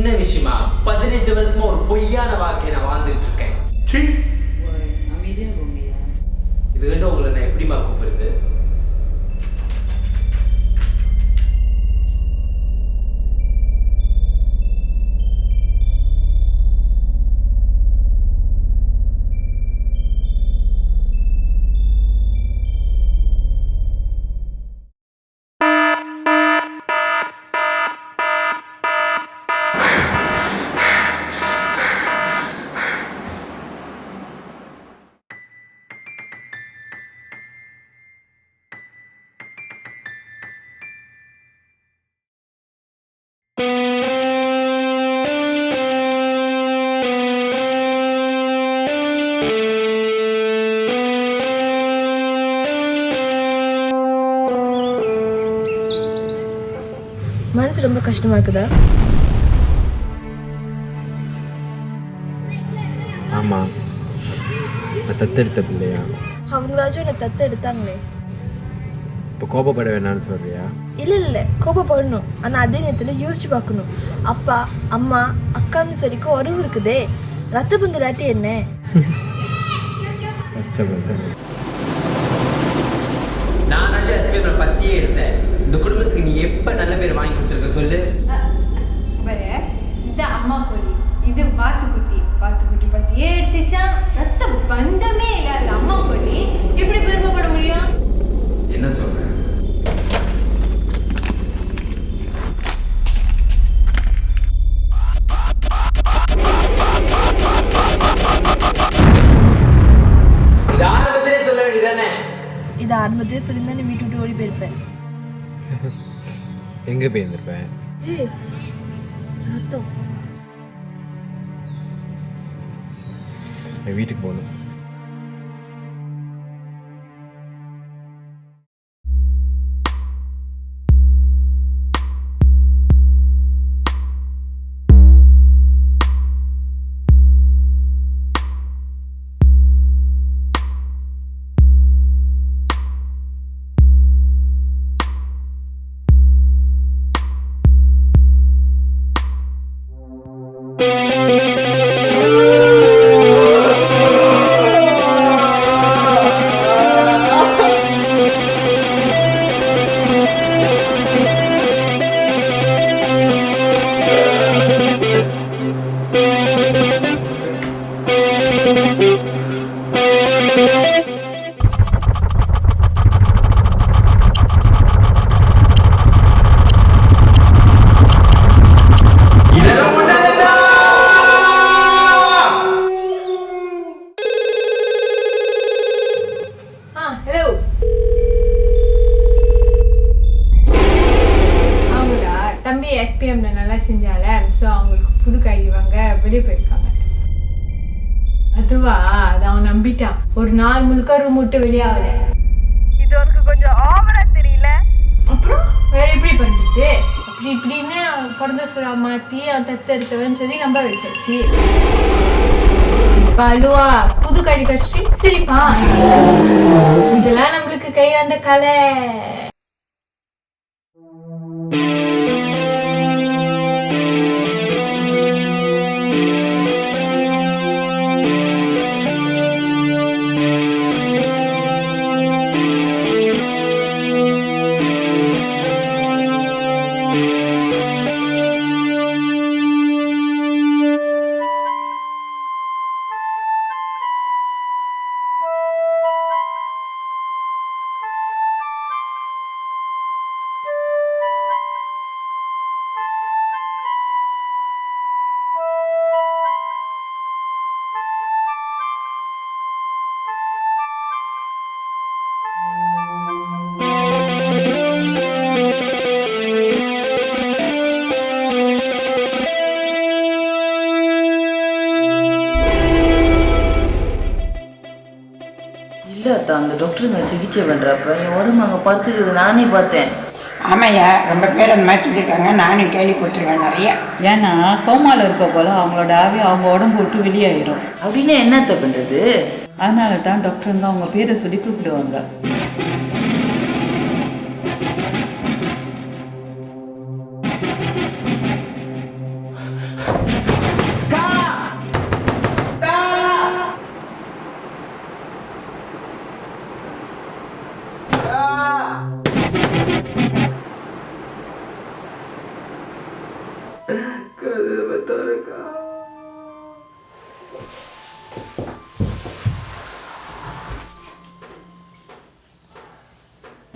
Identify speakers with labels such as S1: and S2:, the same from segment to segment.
S1: சின்ன விஷயமா 18 வருஷமா ஒரு பொய்யான வாழ்க்கையை நான் வாழ்ந்துட்டு இருக்கேன். இது வேணும் உங்களை நான் எப்படிமா கூப்பிடுறது?
S2: மனசு ரொம்ப கஷ்டமா இருக்குதா?
S3: ஆமா, நான் தத்தெடுத்த பிள்ளையா?
S2: அவங்களாச்சும் என்னை தத்து எடுத்தாங்களே.
S3: இப்போ கோபப்பட வேணாம்னு சொல்றியா?
S2: இல்லை கோபப்படணும். ஆனால் அதே நேரத்தில் யோசிச்சு பார்க்கணும். அப்பா அம்மா அக்கான்னு சொல்லிக்கும் உறவு இருக்குதே. ரத்த பந்து இல்லாட்டி என்ன?
S1: நான் எஸ்பிஎம் பத்தியே எடுத்தேன். இந்த குடும்பத்துக்கு நீ எப்ப நல்ல பேர் வாங்கி கொடுத்துருக்க சொல்லு.
S4: இது அம்மா கோழி, இது வாத்துக்குட்டி. வாத்துக்குட்டி பத்தியே எடுத்துச்சா ரத்த பந்தமே இல்லாத அம்மா கோழி எப்படி பெருமைப்பட முடியும்?
S1: என்ன சொல்ற? இது ஆரம்பத்திலே சொல்ல வேண்டியதானே?
S2: இது ஆரம்பத்திலே சொல்லியிருந்தா நீ வீட்டு விட்டு ஓடி போயிருப்பேன்.
S3: எங்கே போயிருந்திருப்பேன்? என் வீட்டுக்கு போகணும்.
S4: எஸ்பிஎம்ல நல்லா செஞ்சால, ஸோ அவங்களுக்கு புது கைடி வாங்க வெளியே போயிருக்காங்க. அதுவா, அதை அவன் நம்பிட்டான். ஒரு நாள் முழுக்க ரூம் விட்டு வெளியாகல.
S2: இது உனக்கு கொஞ்சம் ஓவரா தெரியல?
S4: அப்புறம் வேற எப்படி பண்றது? அப்படி இப்படின்னு பிறந்த சுறா மாத்தி அவன் தத்தெடுத்தவன் சொல்லி நம்ப வச்சாச்சு. பலுவா புது கைடி கழிச்சுட்டு சிரிப்பான். இதெல்லாம் நம்மளுக்கு கை வந்த கலை.
S5: இல்லை அத்தா, அந்த டாக்டருங்க சிகிச்சை பண்ணுறப்ப என் உடம்பு அங்கே படுத்துக்கிறது நானே பார்த்தேன்.
S6: ஆமாய்யா, ரொம்ப பேர் அந்த மாதிரி சொல்லியிருக்காங்க. நானும் கேள்விப்பட்டிருக்கேன் நிறையா.
S7: ஏன்னா கோமாவில் இருக்க போல அவங்களோட ஆவி அவங்க உடம்பு விட்டு வெளியாயிரும்.
S5: அப்படின்னா என்னத்த பண்ணுறது?
S7: அதனால தான் டாக்டருங்க அவங்க பேரை சொல்லி கூப்பிடுவாங்க.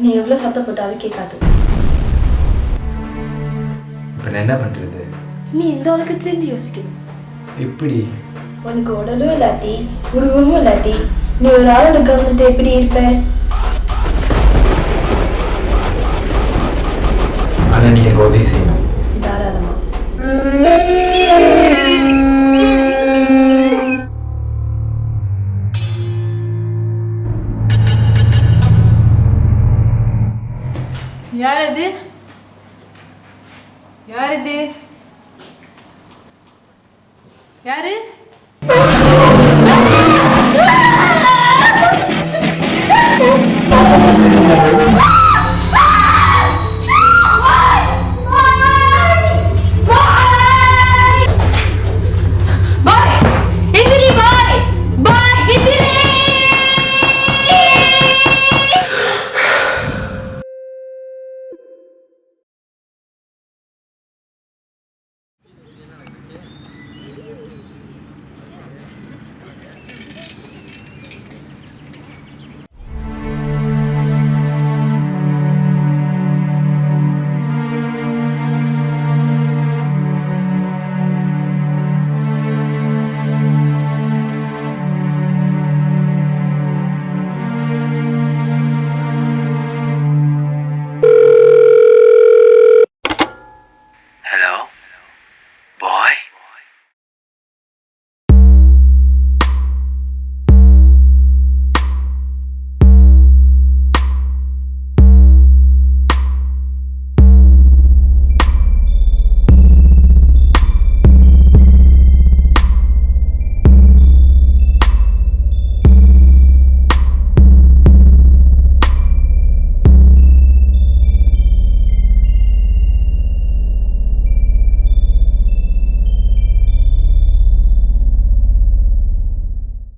S2: நீ எவ்வளோ சத்தம் போட்டாலும் கேட்காது.
S1: இப்போ நான் என்ன பண்ணுறது?
S2: நீ இந்த உலகத்துலேருந்து யோசிக்கணும்.
S1: எப்படி?
S2: உனக்கு உடலும் இல்லாட்டி உருவமும் இல்லாட்டி நீ ஒரு ஆளோட கவனத்தை எப்படி இருப்ப?
S1: ஆனால் நீ எனக்கு உதவி செய்யணும்.
S2: தாராளமா.
S4: யார் இது? யார் இது? யாரு?